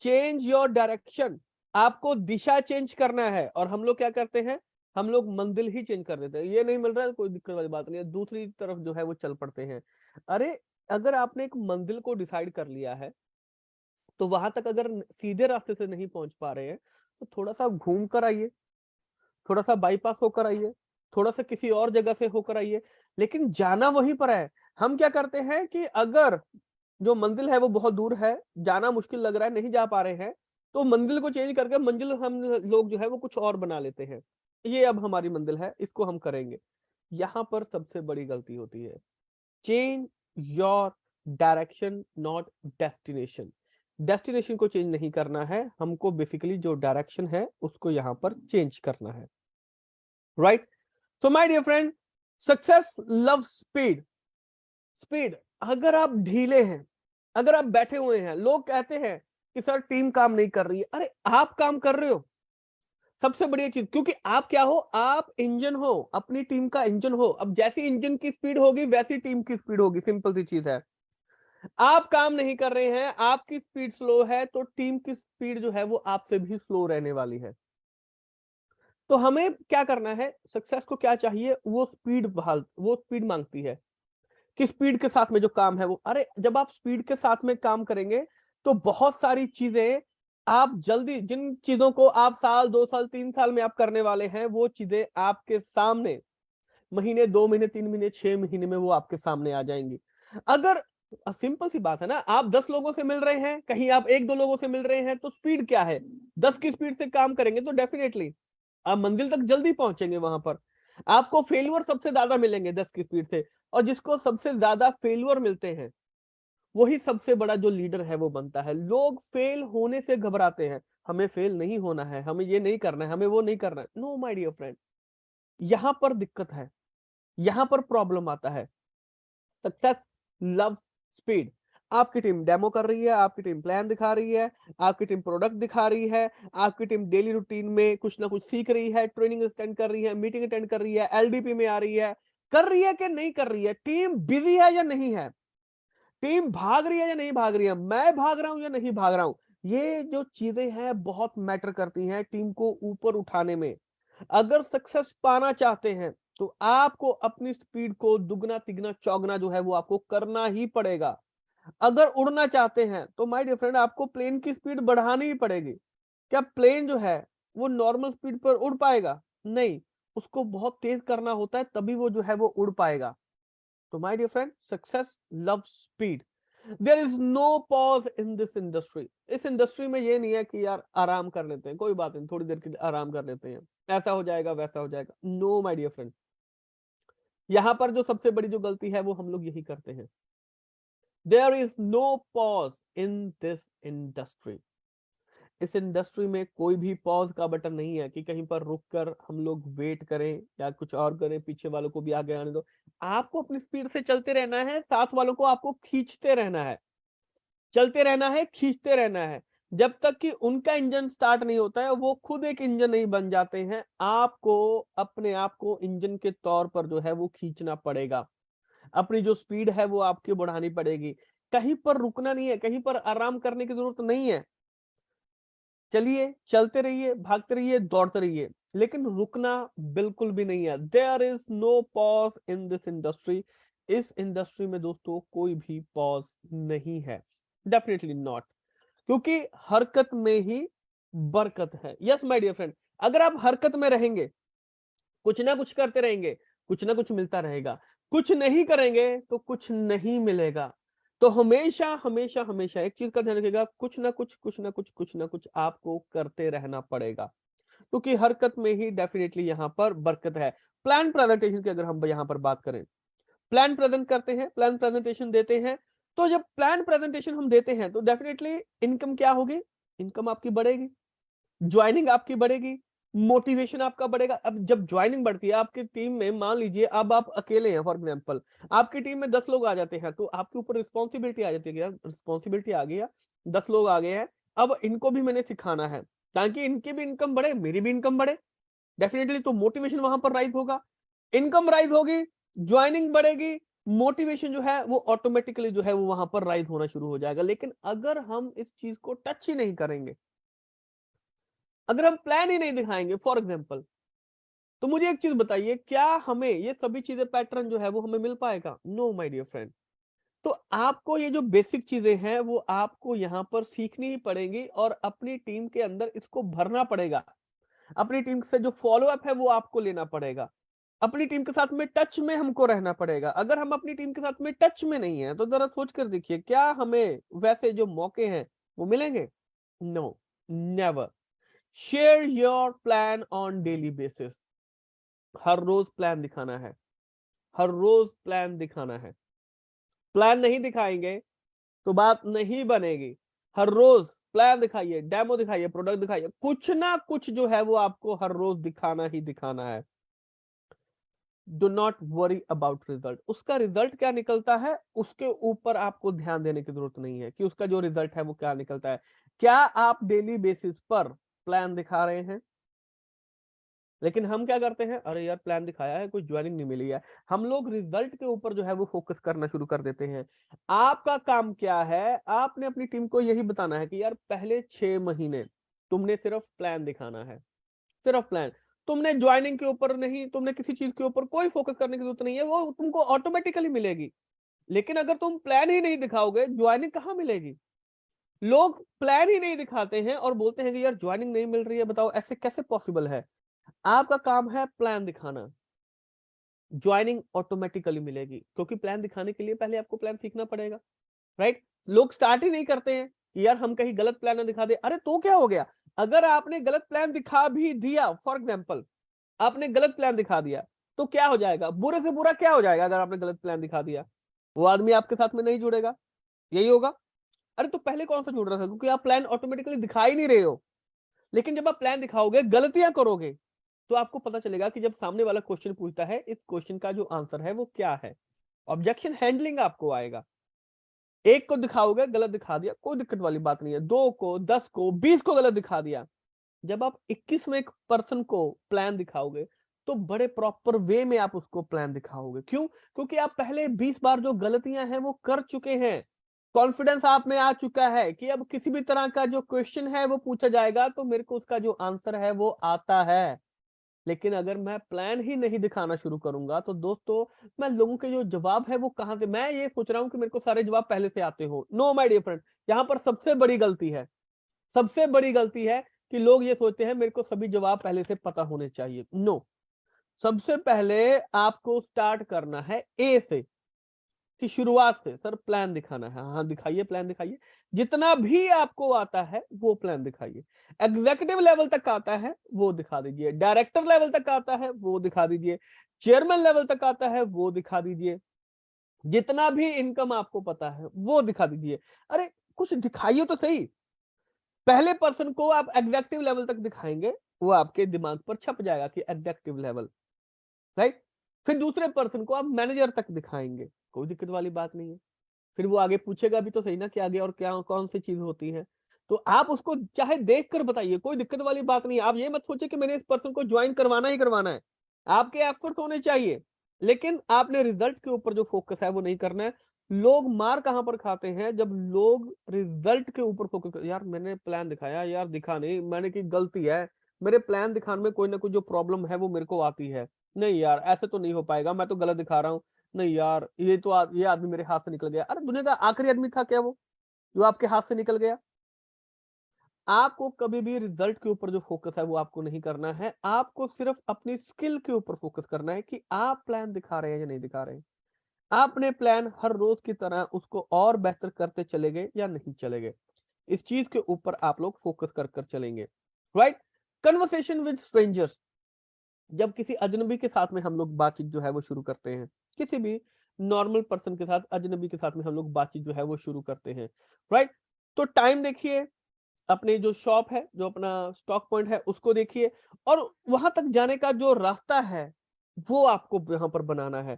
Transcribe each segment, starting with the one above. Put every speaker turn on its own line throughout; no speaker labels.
Change your direction, आपको दिशा change करना है। और हम लोग क्या करते हैं, हम लोग मंजिल ही चेंज कर देते हैं, ये नहीं मिल रहा है कोई दिक्कत वाली बात नहीं है, दूसरी तरफ जो है वो चल पड़ते हैं। अरे अगर आपने एक मंजिल को डिसाइड कर लिया है, तो वहां तक अगर सीधे रास्ते से नहीं पहुंच पा रहे हैं, तो थोड़ा सा घूम कर आइए, थोड़ा सा बाईपास होकर आइए, थोड़ा सा किसी और जगह से होकर आइए, लेकिन जाना वहीं पर है। हम क्या करते हैं कि अगर जो मंजिल है वो बहुत दूर है, जाना मुश्किल लग रहा है, नहीं जा पा रहे हैं, तो मंजिल को चेंज करके मंजिल हम लोग जो है वो कुछ और बना लेते हैं। ये अब हमारी मंजिल है, इसको हम करेंगे। यहां पर सबसे बड़ी गलती होती है। Change your direction, not destination. Destination को चेंज नहीं करना है हमको, बेसिकली जो डायरेक्शन है उसको यहां पर चेंज करना है। Right? So my dear friend, success love speed. Speed, अगर आप ढीले हैं, अगर आप बैठे हुए हैं, लोग कहते हैं कि सर टीम काम नहीं कर रही है, अरे आप काम कर रहे हो, सबसे बढ़िया चीज, क्योंकि आप क्या हो, आप इंजन हो, अपनी टीम का इंजन हो। अब जैसी इंजन की स्पीड होगी वैसी टीम की स्पीड होगी, सिंपल सी चीज है। आप काम नहीं कर रहे हैं, आपकी स्पीड स्लो है, तो टीम की स्पीड जो है वो आपसे भी स्लो रहने वाली है। तो हमें क्या करना है, सक्सेस को क्या चाहिए, वो स्पीड बहाल, वो स्पीड मांगती है कि स्पीड के साथ में जो काम है वो, अरे जब आप स्पीड के साथ में काम करेंगे तो बहुत सारी चीजें आप जल्दी, जिन चीजों को आप साल 2 साल 3 साल में आप करने वाले हैं, वो चीजें आपके सामने महीने 2 महीने 3 महीने 6 महीने में वो आपके सामने आ जाएंगी। अगर सिंपल सी बात है ना, आप 10 लोगों से मिल रहे हैं, कहीं आप 1-2 लोगों से मिल रहे हैं, तो स्पीड क्या है, 10 की स्पीड से काम करेंगे तो डेफिनेटली आप मंजिल तक जल्दी पहुंचेंगे। वहां पर आपको फेल्यूर सबसे ज्यादा मिलेंगे 10 की स्पीड से, और जिसको सबसे ज्यादा फेल्यूर मिलते हैं वही सबसे बड़ा जो लीडर है वो बनता है। लोग फेल होने से घबराते हैं, हमें फेल नहीं होना है, हमें ये नहीं करना है, हमें वो नहीं करना है। नो माय डियर फ्रेंड, यहां पर दिक्कत है, यहां पर प्रॉब्लम आता है। Success love speed. आपकी टीम डेमो कर रही है, आपकी टीम प्लान दिखा रही है, आपकी टीम प्रोडक्ट दिखा रही है, आपकी टीम डेली रूटीन में कुछ ना कुछ सीख रही है, ट्रेनिंग अटेंड कर रही है, मीटिंग अटेंड कर रही है, एलडीपी में आ रही है, कर रही है कि नहीं कर रही है, टीम बिजी है या नहीं है, टीम भाग रही है या नहीं भाग रही है, मैं भाग रहा हूं या नहीं भाग रहा हूं। ये जो चीजें हैं बहुत मैटर करती हैं टीम को ऊपर उठाने में। अगर सक्सेस पाना चाहते हैं तो आपको अपनी स्पीड को दुगना तिगना चौगना जो है वो आपको करना ही पड़ेगा। अगर उड़ना चाहते हैं तो माय डियर फ्रेंड, आपको प्लेन की स्पीड बढ़ानी ही पड़ेगी। क्या प्लेन जो है वो नॉर्मल स्पीड पर उड़ पाएगा? नहीं, उसको बहुत तेज करना होता है, तभी वो जो है वो उड़ पाएगा। तो my dear friend, success love speed. There is no pause in this industry. इस इंडस्ट्री में ये नहीं है कि यार आराम कर लेते हैं, कोई बात नहीं, थोड़ी देर के लिए आराम कर लेते हैं, ऐसा हो जाएगा वैसा हो जाएगा। नो माय डियर फ्रेंड, यहां पर जो सबसे बड़ी जो गलती है वो हम लोग यही करते हैं। There is no pause in this industry. इस इंडस्ट्री में कोई भी पॉज का बटन नहीं है कि कहीं पर रुक कर हम लोग वेट करें या कुछ और करें, पीछे वालों को भी आगे आने दो। आपको अपनी स्पीड से चलते रहना है, साथ वालों को आपको खींचते रहना है, चलते रहना है, खींचते रहना है, जब तक कि उनका इंजन स्टार्ट नहीं होता है, वो खुद एक इंजन नहीं बन जाते हैं। आपको अपने आप को इंजन के तौर पर जो है वो खींचना पड़ेगा, अपनी जो स्पीड है वो आपकी बढ़ानी पड़ेगी। कहीं पर रुकना नहीं है, कहीं पर आराम करने की जरूरत नहीं है। चलिए, चलते रहिए, भागते रहिए, दौड़ते रहिए, लेकिन रुकना बिल्कुल भी नहीं है। There is no pause in this industry. इस इंडस्ट्री में दोस्तों कोई भी पॉज नहीं है, डेफिनेटली नॉट, क्योंकि हरकत में ही बरकत है। यस माय डियर फ्रेंड, अगर आप हरकत में रहेंगे, कुछ ना कुछ करते रहेंगे, कुछ ना कुछ मिलता रहेगा, कुछ नहीं करेंगे तो कुछ नहीं मिलेगा। तो हमेशा हमेशा हमेशा एक चीज का ध्यान रखिएगा, कुछ ना कुछ कुछ ना कुछ कुछ ना कुछ आपको करते रहना पड़ेगा, क्योंकि हरकत में ही डेफिनेटली यहाँ पर बरकत है। प्लान प्रेजेंटेशन की अगर हम यहाँ पर बात करें, प्लान प्रेजेंट करते हैं, प्लान प्रेजेंटेशन देते हैं, तो जब प्लान प्रेजेंटेशन हम देते हैं तो डेफिनेटली इनकम क्या होगी, इनकम आपकी बढ़ेगी, ज्वाइनिंग आपकी बढ़ेगी, मोटिवेशन आपका बढ़ेगा। अब जब ज्वाइनिंग बढ़ती है आपकी टीम में, मान लीजिए अब आप अकेले हैं, फॉर एग्जांपल आपकी टीम में 10 लोग आ जाते हैं, तो आपके ऊपर रिस्पॉन्सिबिलिटी आ जाती है कि यार रिस्पॉन्सिबिलिटी आ गई है, 10 लोग आ गए हैं, अब इनको भी मैंने सिखाना है, ताकि इनकी भी इनकम बढ़े, मेरी भी इनकम बढ़े। डेफिनेटली तो मोटिवेशन वहां पर राइज होगा, इनकम राइज होगी, ज्वाइनिंग बढ़ेगी, मोटिवेशन जो है वो ऑटोमेटिकली जो है वो वहां पर राइज होना शुरू हो जाएगा। लेकिन अगर हम इस चीज को टच ही नहीं करेंगे, अगर हम प्लान ही नहीं दिखाएंगे फॉर एग्जाम्पल, तो मुझे एक चीज बताइए, क्या हमें ये सभी चीजें पैटर्न जो है वो हमें मिल पाएगा? No my dear friend. तो आपको ये जो बेसिक चीजें हैं वो आपको यहाँ पर सीखनी ही पड़ेंगी और अपनी टीम के अंदर इसको भरना पड़ेगा। अपनी टीम से जो फॉलो अप है वो आपको लेना पड़ेगा। अपनी टीम के साथ में टच में हमको रहना पड़ेगा। अगर हम अपनी टीम के साथ में टच में नहीं है तो जरा सोच कर देखिए, क्या हमें वैसे जो मौके हैं वो मिलेंगे? No, never. Share your plan on daily basis. हर रोज प्लान दिखाना है, हर रोज प्लान दिखाना है। प्लान नहीं दिखाएंगे तो बात नहीं बनेगी। हर रोज प्लान दिखाइए, डेमो दिखाइए, प्रोडक्ट दिखाइए, कुछ ना कुछ जो है वो आपको हर रोज दिखाना ही दिखाना है। Do not worry about result. उसका रिजल्ट क्या निकलता है उसके ऊपर आपको ध्यान देने की जरूरत नहीं है कि उसका जो रिजल्ट है वो क्या निकलता है। क्या आप डेली बेसिस पर प्लान दिखा रहे हैं? लेकिन हम क्या करते हैं, अरे यार प्लान दिखाया है, कोई ज्वाइनिंग नहीं मिली है। हम लोग रिजल्ट के ऊपर जो है वो फोकस करना शुरू कर देते हैं। आपका काम क्या है? आपने अपनी टीम को यही बताना है कि यार पहले 6 महीने तुमने सिर्फ प्लान दिखाना है, सिर्फ प्लान। तुमने ज्वाइनिंग के ऊपर नहीं, तुमने किसी चीज के ऊपर कोई फोकस करने की जरूरत नहीं है, वो तुमको ऑटोमेटिकली मिलेगी। लेकिन अगर तुम प्लान ही नहीं दिखाओगे, ज्वाइनिंग कहां मिलेगी? लोग प्लान ही नहीं दिखाते हैं और बोलते हैं कि यार ज्वाइनिंग नहीं मिल रही है, बताओ ऐसे कैसे पॉसिबल है? आपका काम है प्लान दिखाना, ज्वाइनिंग ऑटोमेटिकली मिलेगी। क्योंकि प्लान दिखाने के लिए पहले आपको प्लान सीखना पड़ेगा, राइट? लोग स्टार्ट ही नहीं करते हैं कि यार हम कहीं गलत प्लान ना दिखा दे। अरे तो क्या हो गया, अगर आपने गलत प्लान दिखा भी दिया, फॉर एग्जाम्पल आपने गलत प्लान दिखा दिया, तो क्या हो जाएगा? बुरे से बुरा क्या हो जाएगा? अगर आपने गलत प्लान दिखा दिया, वो आदमी आपके साथ में नहीं जुड़ेगा, यही होगा। अरे तो पहले कौन सा जुड़ रहा था? क्योंकि आप प्लान ऑटोमेटिकली दिखा ही नहीं रहे हो। लेकिन जब आप प्लान दिखाओगे, गलतियां करोगे, तो आपको पता चलेगा कि जब सामने वाला क्वेश्चन पूछता है, इस क्वेश्चन का जो आंसर है वो क्या है। ऑब्जेक्शन हैंडलिंग आपको आएगा। एक को दिखाओगे, गलत दिखा दिया, कोई दिक्कत वाली बात नहीं है। 2 को, 10 को, 20 को गलत दिखा दिया। जब आप 21वें पर्सन को प्लान दिखाओगे, तो बड़े प्रॉपर वे में आप उसको प्लान दिखाओगे। क्यों? क्योंकि आप पहले 20 बार जो गलतियां हैं वो कर चुके हैं। कॉन्फिडेंस आप में आ चुका है कि अब किसी भी तरह का जो क्वेश्चन है वो पूछा जाएगा तो मेरे को उसका जो आंसर है वो आता है। लेकिन अगर मैं प्लान ही नहीं दिखाना शुरू करूंगा तो दोस्तों, मैं लोगों के जो जवाब है वो कहां से, मैं ये सोच रहा हूं कि मेरे को सारे जवाब पहले से आते हो। नो माय डियर फ्रेंड, यहाँ पर सबसे बड़ी गलती है, सबसे बड़ी गलती है कि लोग ये सोचते हैं मेरे को सभी जवाब पहले से पता होने चाहिए। नो, सबसे पहले आपको स्टार्ट करना है ए से, कि शुरुआत से सर प्लान दिखाना है। हाँ दिखाइए, प्लान दिखाइए। जितना भी आपको आता है वो प्लान दिखाइए। एग्जीक्यूटिव लेवल तक आता है वो दिखा दीजिए, डायरेक्टर लेवल तक आता है वो दिखा दीजिए, चेयरमैन लेवल तक आता है वो दिखा दीजिए, जितना भी इनकम आपको पता है वो दिखा दीजिए। अरे कुछ दिखाइए तो सही। पहले पर्सन को आप एग्जेक्टिव लेवल तक दिखाएंगे, वो आपके दिमाग पर छप जाएगा कि एग्जेक्टिव लेवल, राइट? फिर दूसरे पर्सन को आप मैनेजर तक दिखाएंगे, कोई दिक्कत वाली बात नहीं है। फिर वो आगे पूछेगा भी तो सही ना कि आगे और क्या कौन सी चीज होती है। तो आप उसको चाहे देख कर बताइए, कोई दिक्कत वाली बात नहीं है। आप ये मत सोचिए कि मैंने इस पर्सन को ज्वाइन करवाना ही करवाना है। आपके एफर्ट होने चाहिए, लेकिन आपने रिजल्ट के ऊपर जो फोकस है वो नहीं करना है। लोग मार कहां पर खाते हैं? जब लोग रिजल्ट के ऊपर फोकस कर, यार मैंने प्लान दिखाया, यार दिखा नहीं, मैंने की गलती है, मेरे प्लान दिखाने में कोई ना कोई जो प्रॉब्लम है वो मेरे को आती है। नहीं यार ऐसे तो नहीं हो पाएगा, मैं तो गलत दिखा रहा हूँ। नहीं यार ये तो ये आदमी मेरे हाथ से निकल गया। अरे दुनिया का आखिरी आदमी था क्या वो, जो आपके हाथ से निकल गया? आपको कभी भी रिजल्ट के ऊपर जो फोकस है वो आपको नहीं करना है। आपको सिर्फ अपनी स्किल के ऊपर फोकस करना है कि आप प्लान दिखा रहे हैं या नहीं दिखा रहे हैं। आपने प्लान हर रोज की तरह उसको और बेहतर करते चले गए या नहीं चले गए, इस चीज के ऊपर आप लोग फोकस कर कर चलेंगे, राइट? Conversation with strangers. जब किसी अजनबी के साथ में हम लोग बातचीत जो है वो शुरू करते हैं, किसी भी नॉर्मल पर्सन के साथ, अजनबी के साथ में हम लोग बातचीत जो है वो शुरू करते हैं, राइट? तो टाइम देखिए, अपनी जो शॉप है, जो अपना स्टॉक पॉइंट है उसको देखिए, और वहां तक जाने का जो रास्ता है वो आपको यहाँ पर बनाना है।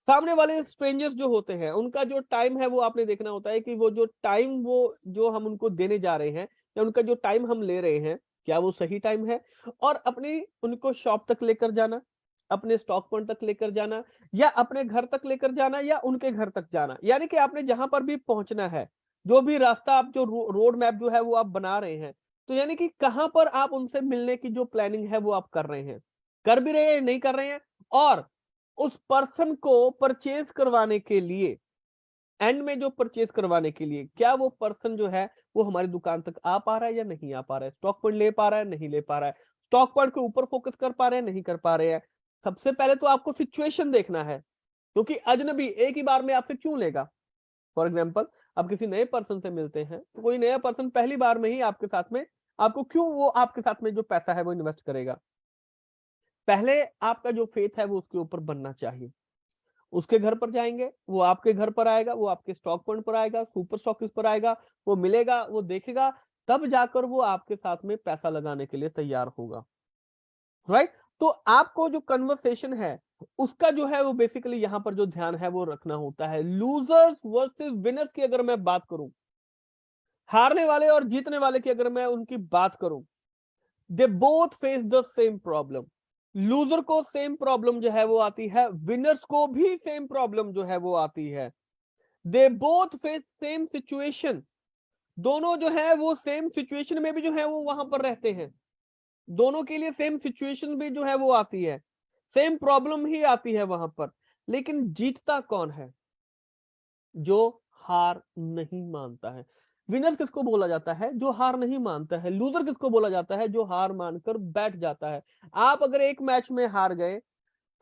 सामने वाले स्ट्रेंजर्स जो होते हैं उनका जो टाइम है वो आपने देखना होता है कि वो जो टाइम वो जो हम उनको देने जा रहे हैं या उनका जो टाइम हम ले रहे हैं, क्या वो सही टाइम है? और अपनी उनको शॉप तक लेकर जाना, अपने स्टॉक पॉइंट तक लेकर जाना, या अपने घर तक लेकर जाना, या उनके घर तक जाना। यानी कि आपने जहां पर भी पहुंचना है, जो भी रास्ता आप जो रोड मैप जो है वो आप बना रहे हैं, तो यानी कि कहां पर आप उनसे मिलने की जो प्लानिंग है वो आप कर रहे हैं, कर भी रहे हैं नहीं कर रहे हैं, और उस पर्सन को परचेज करवाने के लिए, एंड में जो परचेज करवाने के लिए, क्या वो पर्सन जो है वो हमारी दुकान तक आ पा रहा है या नहीं आ पा रहा है, स्टॉक पॉइंट ले पा रहा है नहीं ले पा रहा है, स्टॉक पॉइंट के ऊपर फोकस कर पा रहे हैं नहीं कर पा रहे हैं। सबसे पहले तो आपको सिचुएशन देखना है, क्योंकि अजनबी एक ही बार में आपसे क्यों लेगा। फॉर एग्जाम्पल, आप किसी नए पर्सन से मिलते हैं, तो कोई नया पर्सन पहली बार में ही आपके साथ में, आपको क्यों वो आपके साथ में जो पैसा है वो इन्वेस्ट करेगा। पहले आपका जो फेथ है वो उसके ऊपर बनना चाहिए। उसके घर पर जाएंगे, वो आपके घर पर आएगा, वो आपके स्टॉक पॉइंट पर आएगा, सुपर स्टॉकिस्ट पर आएगा, वो मिलेगा, वो देखेगा, तब जाकर वो आपके साथ में पैसा लगाने के लिए तैयार होगा। राइट? तो आपको जो कन्वर्सेशन है उसका जो है वो बेसिकली यहां पर जो ध्यान है वो रखना होता है। लूजर्स वर्सेस विनर्स की अगर मैं बात करूं, हारने वाले और जीतने वाले की अगर मैं उनकी बात करूं, they both face the same problem. Loser को सेम प्रॉब्लम जो है वो आती है, विनर्स को भी सेम प्रॉब्लम जो है वो आती है। They both face same situation, दोनों जो है वो सेम सिचुएशन में भी जो है वो वहां पर रहते हैं, दोनों के लिए सेम सिचुएशन भी जो है वो आती है, सेम प्रॉब्लम ही आती है वहां पर। लेकिन जीतता कौन है? जो हार नहीं मानता है। विनर्स किसको बोला जाता है? जो हार नहीं मानता है। लूजर किसको बोला जाता है? जो हार मानकर बैठ जाता है। आप अगर एक मैच में हार गए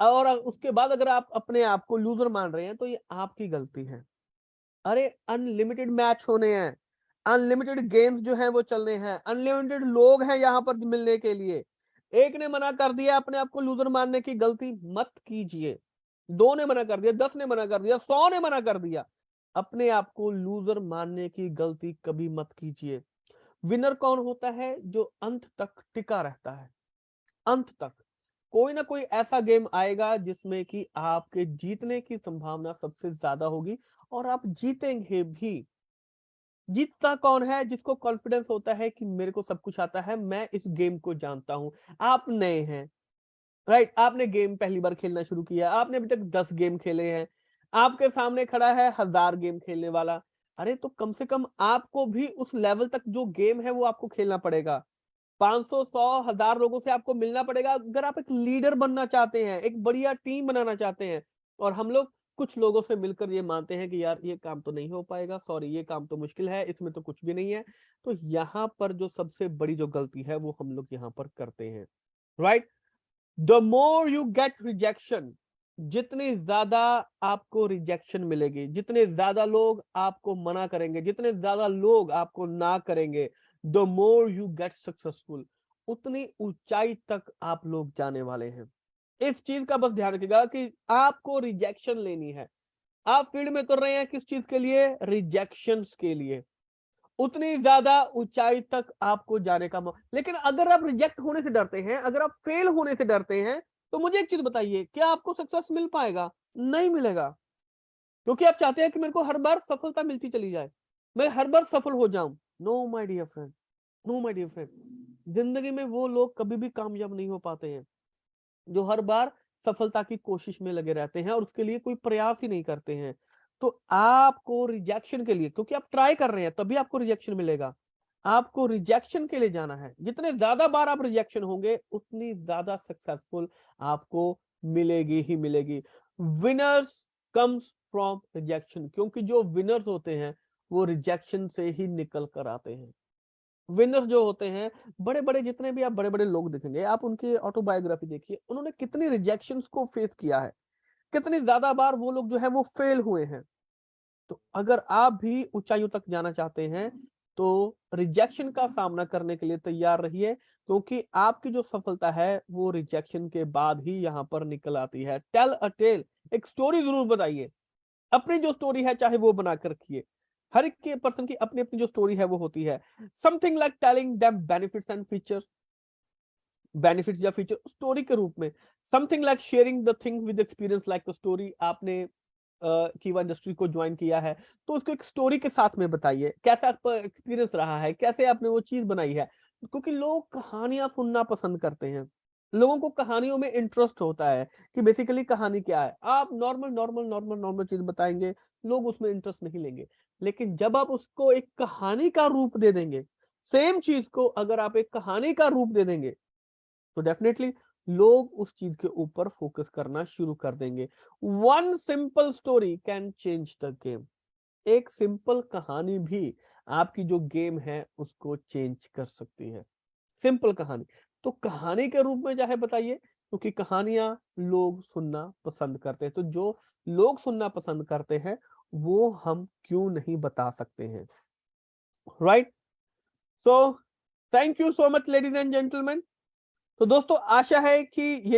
और उसके बाद अगर आप अपने आप को लूजर मान रहे हैं, तो ये आपकी गलती है। अरे अनलिमिटेड मैच होने हैं, अनलिमिटेड गेम्स जो है वो चलने हैं, अनलिमिटेड लोग हैं यहाँ पर मिलने के लिए। एक ने मना कर दिया अपने आप को लूजर मानने की, गलती मत कीजिए। दो ने मना कर दिया, 10 ने मना कर दिया, 100 ने मना कर दिया, अपने आप को लूजर मानने की गलती कभी मत कीजिए। विनर कौन होता है? जो अंत तक टिका रहता है। अंत तक कोई ना कोई ऐसा गेम आएगा जिसमें कि आपके जीतने की संभावना सबसे ज्यादा होगी और आप जीतेंगे भी। जीतता कौन है? जिसको कॉन्फिडेंस होता है कि मेरे को सब कुछ आता है, मैं इस गेम को जानता हूं। आप नए हैं, राइट? आपने गेम पहली बार खेलना शुरू किया, आपने अभी तक 10 गेम खेले हैं, आपके सामने खड़ा है 1000 गेम खेलने वाला। अरे तो कम से कम आपको भी उस लेवल तक जो गेम है वो आपको खेलना पड़ेगा। 500 100 1000 लोगों से आपको मिलना पड़ेगा अगर आप एक लीडर बनना चाहते हैं, एक बढ़िया टीम बनाना चाहते हैं। और हम लोग कुछ लोगों से मिलकर ये मानते हैं कि यार ये काम तो नहीं हो पाएगा, सॉरी ये काम तो मुश्किल है, इसमें तो कुछ भी नहीं है। तो यहाँ पर जो सबसे बड़ी जो गलती है वो हम लोग यहाँ पर करते हैं। Right? The more you get rejection, जितनी ज्यादा आपको रिजेक्शन मिलेगी, जितने ज्यादा लोग आपको मना करेंगे, जितने ज्यादा लोग आपको ना करेंगे, the more you get successful, उतनी ऊंचाई तक आप लोग जाने वाले हैं। इस चीज का बस ध्यान रखिएगा कि आपको रिजेक्शन लेनी है। आप फील्ड में उतर रहे हैं किस चीज के लिए? रिजेक्शंस के लिए। उतनी ज्यादा ऊंचाई तक आपको जाने का लेकिन अगर आप रिजेक्ट होने से डरते हैं, अगर आप फेल होने से डरते हैं, तो मुझे एक चीज बताइए, क्या आपको सक्सेस मिल पाएगा? नहीं मिलेगा। क्योंकि आप चाहते हैं कि मेरे को हर बार सफलता मिलती चली जाए, मैं हर बार सफल हो जाऊं। No my dear friend, no my dear friend, जिंदगी में वो लोग कभी भी कामयाब नहीं हो पाते हैं जो हर बार सफलता की कोशिश में लगे रहते हैं और उसके लिए कोई प्रयास ही नहीं करते हैं। तो आपको रिजेक्शन के लिए, क्योंकि आप ट्राई कर रहे हैं तभी आपको रिजेक्शन मिलेगा, आपको रिजेक्शन के लिए जाना है। जितने ज्यादा बार आप रिजेक्शन होंगे उतनी ज्यादा सक्सेसफुल आपको मिलेगी ही मिलेगी। विनर्स कम्स फ्रॉम रिजेक्शन, क्योंकि जो विनर्स होते हैं वो रिजेक्शन से ही निकल कर आते हैं। विनर्स जो होते हैं, बड़े बड़े जितने भी आप बड़े बड़े लोग देखेंगे, आप उनकी ऑटोबायोग्राफी देखिए, उन्होंने कितनी रिजेक्शंस को फेस किया है, कितनी ज्यादा बार वो लोग जो है वो फेल हुए हैं। तो अगर आप भी ऊंचाइयों तक जाना चाहते हैं तो रिजेक्शन का सामना करने के लिए तैयार रहिए, क्योंकि आपकी जो सफलता है वो रिजेक्शन के बाद ही यहाँ पर निकल आती है। टेल अ टेल, एक स्टोरी जरूर बताइए, अपनी जो स्टोरी है चाहे वो बनाकर रखिए। हर एक के पर्सन की अपनी अपनी जो स्टोरी है वो होती है। Something like telling them benefits and features, benefits या फीचर स्टोरी के रूप में। Something like sharing the things with experience like the story. आपने कीवा इंडस्ट्री को ज्वाइन किया है तो उसको एक स्टोरी के साथ में बताइए, कैसा आपका एक्सपीरियंस रहा है, कैसे आपने वो चीज बनाई है। क्योंकि लोग कहानियां सुनना पसंद करते हैं, लोगों को कहानियों में इंटरेस्ट होता है कि बेसिकली कहानी क्या है। आप नॉर्मल नॉर्मल नॉर्मल नॉर्मल चीज बताएंगे, लोग उसमें इंटरेस्ट नहीं लेंगे। लेकिन जब आप उसको एक कहानी का रूप दे देंगे, सेम चीज को अगर आप एक कहानी का रूप दे देंगे, तो डेफिनेटली लोग उस चीज के ऊपर फोकस करना शुरू कर देंगे। One simple story can change the game. एक सिंपल कहानी भी आपकी जो गेम है उसको चेंज कर सकती है। सिंपल कहानी, तो कहानी के रूप में चाहे बताइए, क्योंकि कहानियां लोग सुनना पसंद करते हैं। तो जो लोग सुनना पसंद करते हैं वो हम क्यों नहीं बता सकते हैं, right? So thank you so much ladies and gentleman. तो दोस्तों आशा है कि ये